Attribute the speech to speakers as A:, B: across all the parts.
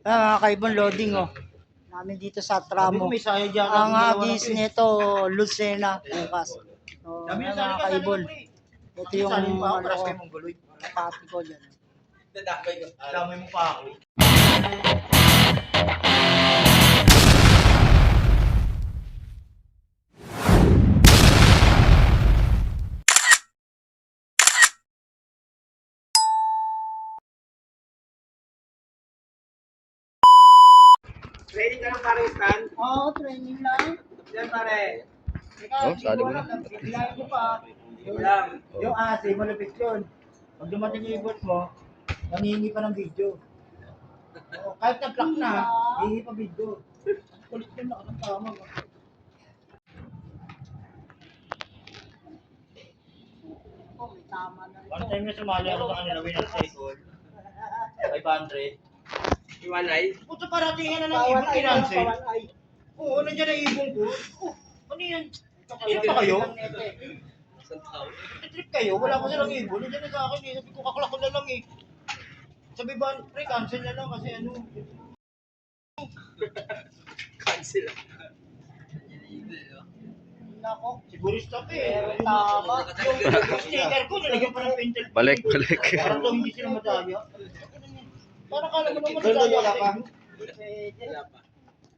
A: Mga kaibon, loading oh. Namin dito sa tramo. Ang hagis nito, Lucena bukas. So, mga kaibon. Ito yung pati ko dyan.
B: Damay mo pa ako. Ready ka ng pare stand?
A: Oo, training lang.
B: Yan pare.
C: Sali mo na.
A: Bilayan ko pa.
B: Lang.
A: Yung asi, malapit yun. Pag dumating yung ibot mo, nangihingi pa ng video. Kahit nag-clock na, hihingi pa video. Kulit yun, nakatama. Oh, may tama na.
B: One time na sumali ako sa kanila, winner cycle. 500. Iwanay?
A: Puto paratingan na ng ibon kinansin. Oo, nandiyan na ibon ko. Oh, ano yan? Trip pa kayo? Trip kayo? Wala ko silang ibon. Nandiyan na sa akin eh. Sabi ko, kaklak ko na lang eh. Sabi ba, pre, cancel na lang kasi ano.
B: Cancel.
A: Nako, siguro stop eh. Tama. Yung sticker ko, nalagyan pa ng pentel.
C: Balik.
A: Parang daw hindi sila madaya. Parang kala mo naman madaya ka.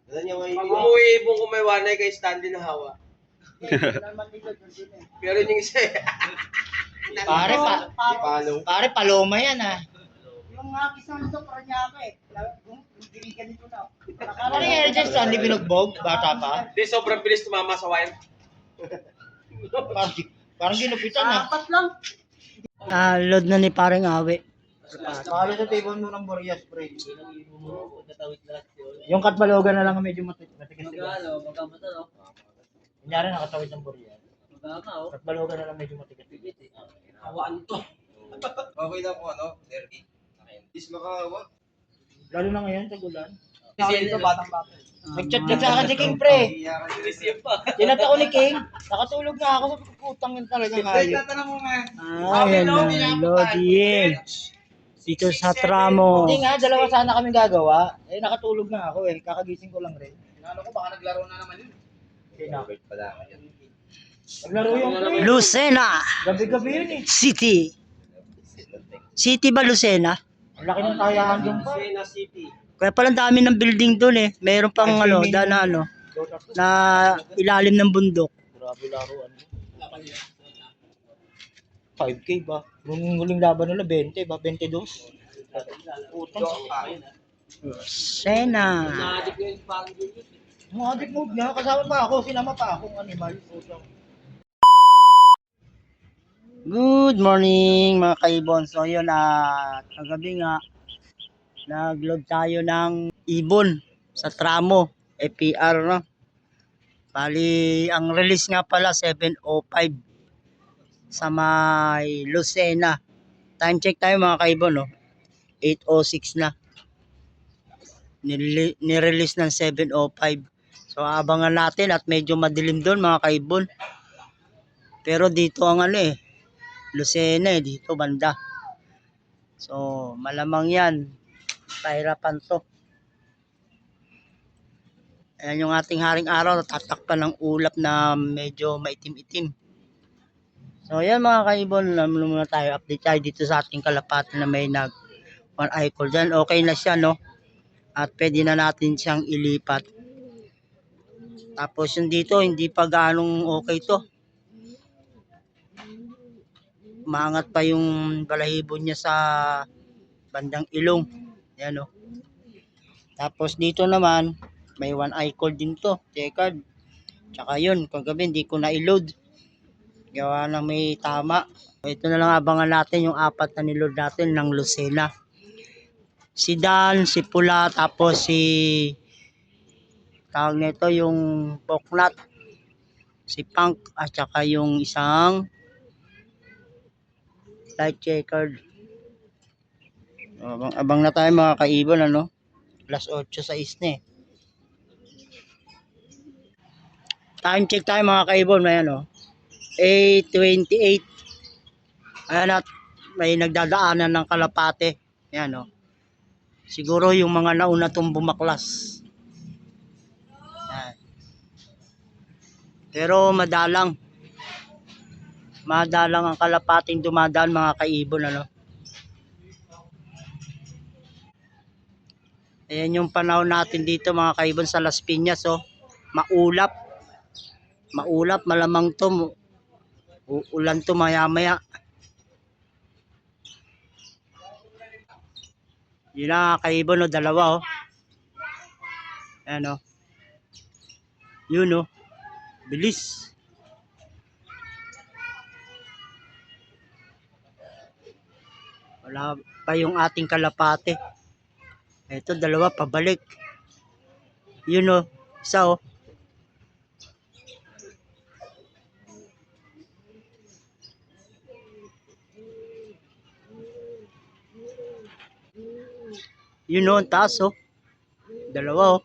B: Pag umuwi ibon ko may wanay kay Stanley na hawa. Pero yung isa eh.
A: Pare, paloma yan ah. Yung hagis naman ito, parang niya ako eh. Hindi ganito na. Parang yan dyan, Stanley binugbog, bata pa.
B: Hindi, sobrang bilis tumama sa wire.
A: Parang ginupitan ah. Apat lang. Load na ni parang awe. Palo sa table mo ng Boreas, pre. Yung katbalogan na lang medyo matigas-tigas.
B: Magkamata no?
A: Kunyari nakatawid ng Boreas.
B: Magkama oh.
A: Katbalogan na lang medyo matigas-tigas.
B: Hawaan to.
D: Okay lang po, ano? Derby. Is makahawa.
A: Lalo na ngayon sa gulan.
B: Kasi ito batang bata.
A: Nag-chat din sa akin si King, pre.
B: Receive pa.
A: Tinata ko ni King. Nakatulog na ako. Sabi ko, putang yun talagang
D: Wait,
A: hayop.
D: tatanong mo nga.
A: Ayan na, loading. Dito sa tramo. Hindi nga, dalawa sana kami gagawa. Eh, nakatulog na ako eh. Kakagising ko lang rin.
D: Inano ko, baka naglaro na naman yun.
A: Wait
D: pala.
A: Naglaro yung pre.
E: Lucena
A: Gabi-gabi yun eh.
E: City. City ba Lucena?
A: Ang laki ng tayahan doon pa.
B: Lucena City.
E: Kaya pala dami ng building doon eh. Mayroon pang na ilalim ng bundok.
A: Grabe laruan. 5K ba? Nung huling laban nila, 20 ba? 22? Utang.
E: Lucena.
B: Naadik ko yung parang dito.
A: Mga adik mode nga. Kasama pa ako. Sinama pa akong animal. Utang.
E: Good morning mga kaibon. So yun kagabi nga nag-load tayo ng ibon sa tramo APR no. Bali ang release nga pala 7:05 sa may Lucena. Time check tayo mga kaibon no. 8:06 na. Nirelease ng 7:05. So abangan natin at medyo madilim doon mga kaibon. Pero dito ang Lucena dito banda. So malamang yan. Pahirapan to. Ayan yung ating haring araw. Tatakpan ng ulap na medyo maitim-itim. So ayan mga kaibon. Muna tayo. Update tayo dito sa ating kalapatan na may one eye call dyan. Okay na siya no. At pwede na natin siyang ilipat. Tapos yung dito hindi pa ganong okay to. Maangat pa yung balahibo niya sa bandang ilong. Yan o. Tapos dito naman, may one eye call din to. Checkered. Tsaka yun, kagabi hindi ko na-load. Gawa na may tama. Ito na lang abangan natin yung apat na niload natin ng Lucena. Si Dan, si Pula, tapos si tawag nito yung Poknat. Si Punk, at saka yung isang light checkered. Abang na tayo mga kaibon Alas 8:06 na eh. Time check tayo mga kaibon. Ayan 8:28. Ayan at may nagdadaanan ng kalapate. Ayan Siguro yung mga nauna tong bumaklas. Yan. Pero madalang. Madalang ang kalapating dumadaan mga kaibon, ano. Ayan yung panahon natin dito mga kaibon sa Las Piñas, oh. Maulap. Maulap, malamang to. Uulan to maya-maya. Yun na kaibon, oh, dalawa, oh. Ayan, oh. Yun, oh. Bilis. Wala pa yung ating kalapate. Ito, dalawa, pabalik. Yun, oh. Isa, oh. Yun, oh, ang taas, oh. Dalawa, oh.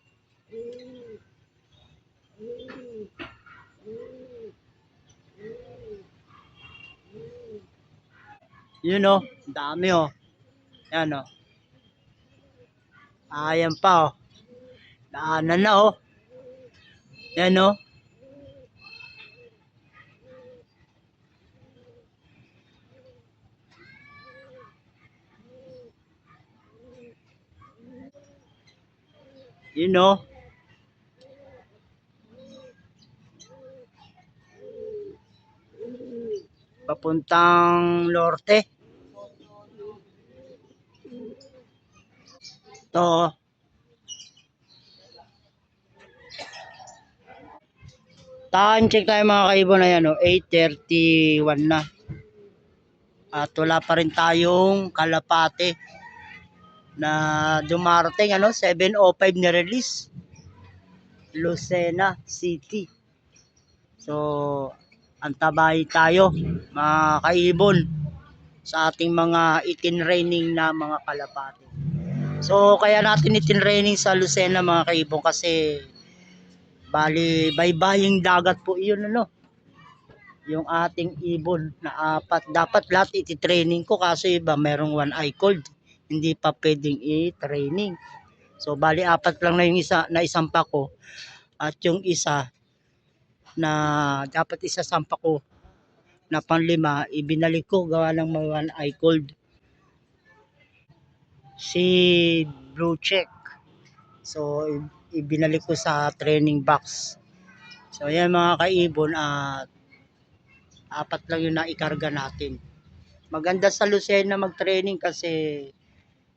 E: Yun, oh. Dami, oh. Yan, oh. Ayan pa, oh. Daanan na, oh. Yan, oh. Yun, oh. Papuntang norte. Ito, oh. Time check tayo mga kaibon, ayan, oh. 8:31 na. At wala pa rin tayong kalapate na dumarating, ano, 7:05 na release. Lucena City. So, antabay tayo mga kaibon sa ating mga itinraining na mga kalapate. So, kaya natin itinraining sa Lucena mga kaibon kasi bali baybaying dagat po iyon, ano. Yung ating ibon na 4, dapat lahat iti-training ko kasi iba merong 1 eye cold, hindi pa pwedeng i-training. So bali 4 lang na yung isa na isampa ko, at yung isa na dapat isasampa ko na pang-5 ibinalik ko gawa ng may 1 eye cold, si blue check. So ibinalik ko sa training box. So ayan mga kaibon, at 4 lang yung naikarga natin. Maganda sa Lucena mag-training kasi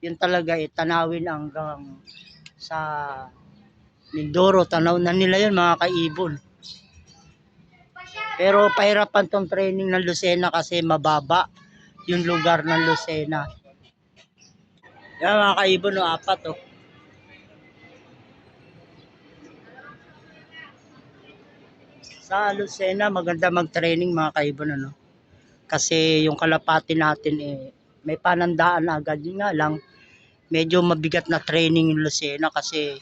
E: yun talaga, tanawin hanggang sa Mindoro, tanaw na nila yun mga kaibon. Pero pahirapan tong training ng Lucena kasi mababa yung lugar ng Lucena. Yan mga kaibon, 4, oh. Sa Lucena maganda mag-training mga kaibon, ano. Kasi yung kalapati natin may panandaan na agad. Yun nga lang, medyo mabigat na training yung Lucena kasi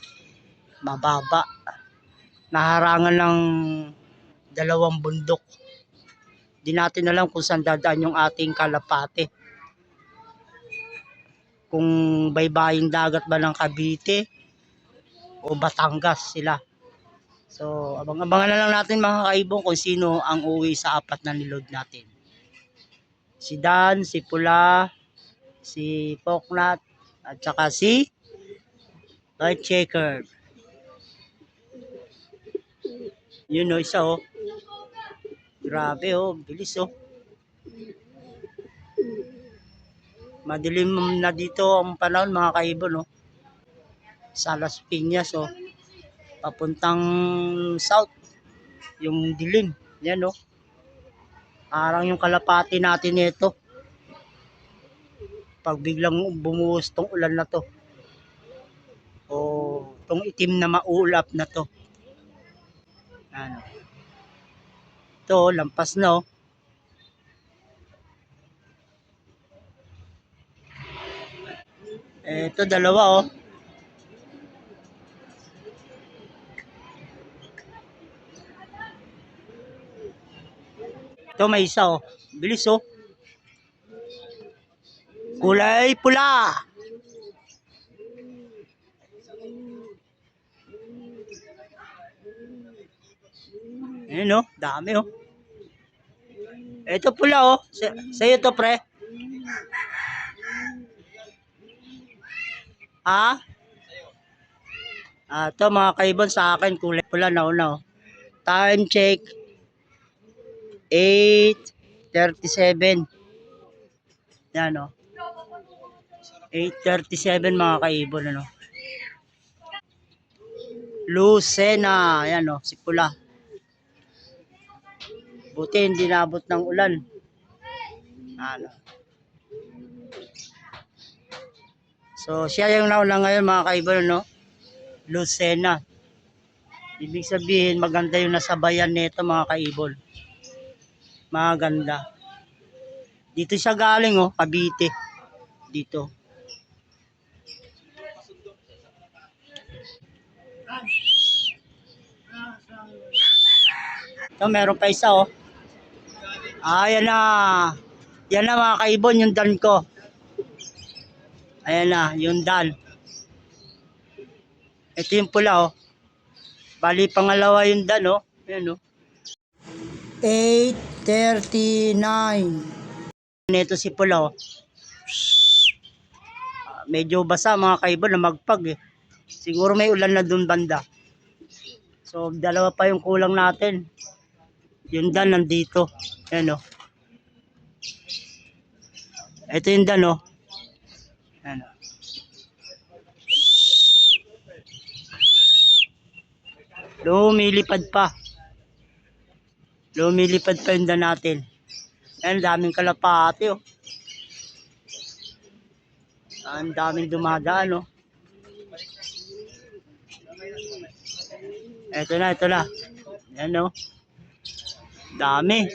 E: mababa. Naharangan ng 2 bundok. Di natin alam kung saan dadaan yung ating kalapate. Kung baybaying dagat ba ng Cavite o Batangas sila. So, abang-abangan na lang natin mga kaibon kung sino ang uwi sa 4 na niload natin. Si Dan, si Pula, si Poknat, at saka si Light Checker. Yun, oh, isa, oh. Grabe, oh, bilis, oh. Madilim na dito ang panahon mga kaibon, oh. Sa Las Piñas, oh. Papuntang south yung dilim. Yan, oh. Parang yung kalapati natin nito. Pag biglang bumuhos tong ulan na to, o tong itim na maulap na to. Ano. Ito, lampas na, oh. Ito, 2, oh. Ito, may isa, oh. Bilis, oh. Kulay pula. Ayan oh, dami oh. Ito pula oh. Sa'yo to pre. Ha? Ito mga kaibon sa akin, kulay pula na oh. Time check. 8:37. Yan oh. 8:37 mga kaibon ano. Lucena, yan oh, si pula. Buti hindi nabot ng ulan. Ano. So siya yung nauna ngayon mga kaibon no. Lucena. Ibig sabihin maganda yung nasabayan nito mga kaibon. Maganda. Dito siya galing oh, Cavite. Dito. Ito meron pa isa oh. Ayan na. Yan na mga kaibon yung dan ko. Ayan na, yung dan. Ito yung pula oh. Bali pangalawa yung dan oh. Ayan oh. 8:39. Ito si pula oh. Medyo basa mga kaibon na magpag eh. Siguro may ulan na dun banda. So dalawa pa yung kulang natin. Yung dan nandito. Ayan oh. Ito yung dan oh. Ayan oh. Lumilipad pa. Lumilipad pa yung dan natin. Ayan, daming kalapati oh. Ang daming dumadaan oh. Ito na, ito na. Ayan oh. Dami.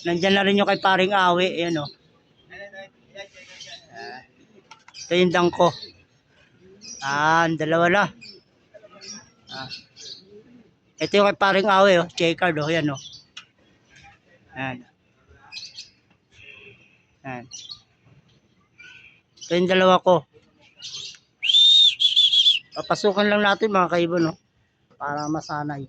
E: Nandyan na rin yung kay paring Awi. Ayan oh. Ito yung dangko. Ang dalawa na. Ito yung kay paring Awi oh. Checkered oh. Ayan oh. Ayan. Ayan. Ito yung dalawa ko. Papasukan lang natin mga kaibon no? Para masanay.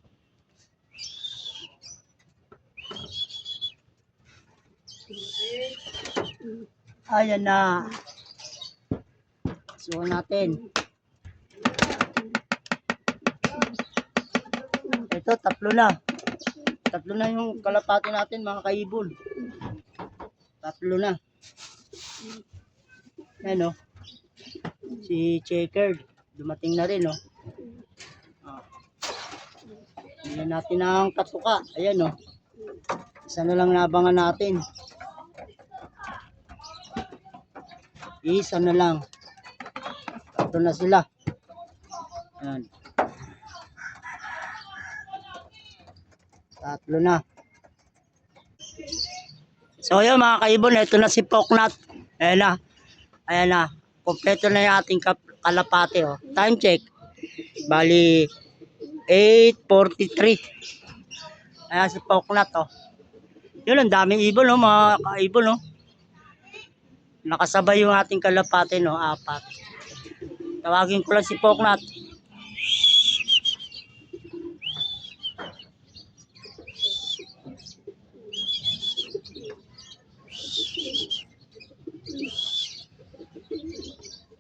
E: Ayan na. Pasukan natin. Ito tatlo na. Tatlo na yung kalapati natin mga kaibon. Tatlo na. Ayan o. Si Checkered. Dumating na rin o. Ayan natin ang katuka. Ayan o. Isa na lang nabangan natin. Isa na lang. Tatlo na sila. Ayan. Tatlo na. So yun mga kaibon, ito na si Poknat. Ayan na. Ayan na. Kompleto na yung ating kalapate. Oh. Time check. Bali, 8:43. Ayan si Poknat. Oh. Yun, ang daming ibon oh, mga kaibon. Oh. Nakasabay yung ating kalapate. No? 4. Tawagin ko lang si Poknat.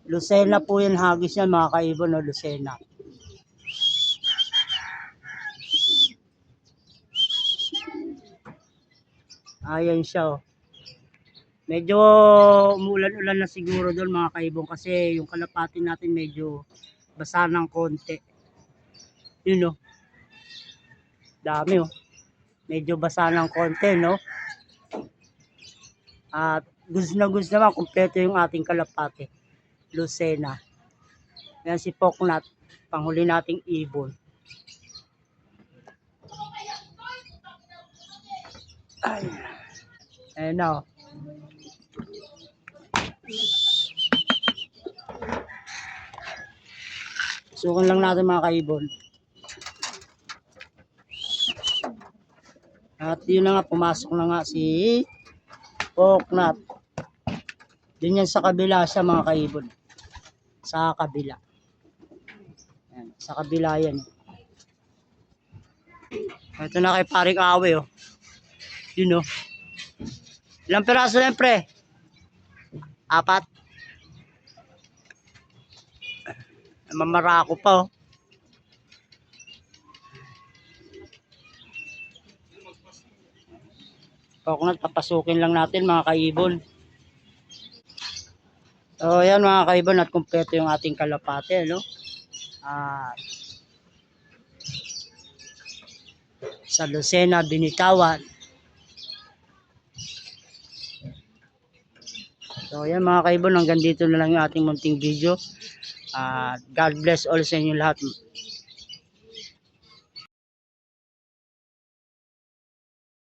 E: Lucena po yan, hagis yan mga kaibon, no? Lucena. Ayan siya oh. Medyo umulan-ulan na siguro doon mga kaibon kasi yung kalapati natin medyo basa ng konti. Yun oh. Dami oh. Medyo basa ng konti no. At goods na naman, kompleto yung ating kalapati. Lucena. Yan si Poknat, panghuli nating ibon. Ay. Ayan na oh. Sukan lang natin mga kaibon. At yun na nga, pumasok na nga si Poknat. Doon yan sa kabila siya mga kaibon. Sa kabila. Ayan, sa kabila yan. Ito na kay paring awe, oh. Yun, oh. Ilang piraso yan, pre? 4. Mamarako pa, oh. Coconut, papasukin lang natin mga kaibon. So, yan mga kaibon, at kumpleto yung ating kalapate, no? Sa Lucena, Binitawan. So, yan mga kaibon, hanggang dito na lang yung ating munting video. God bless all sa inyo lahat.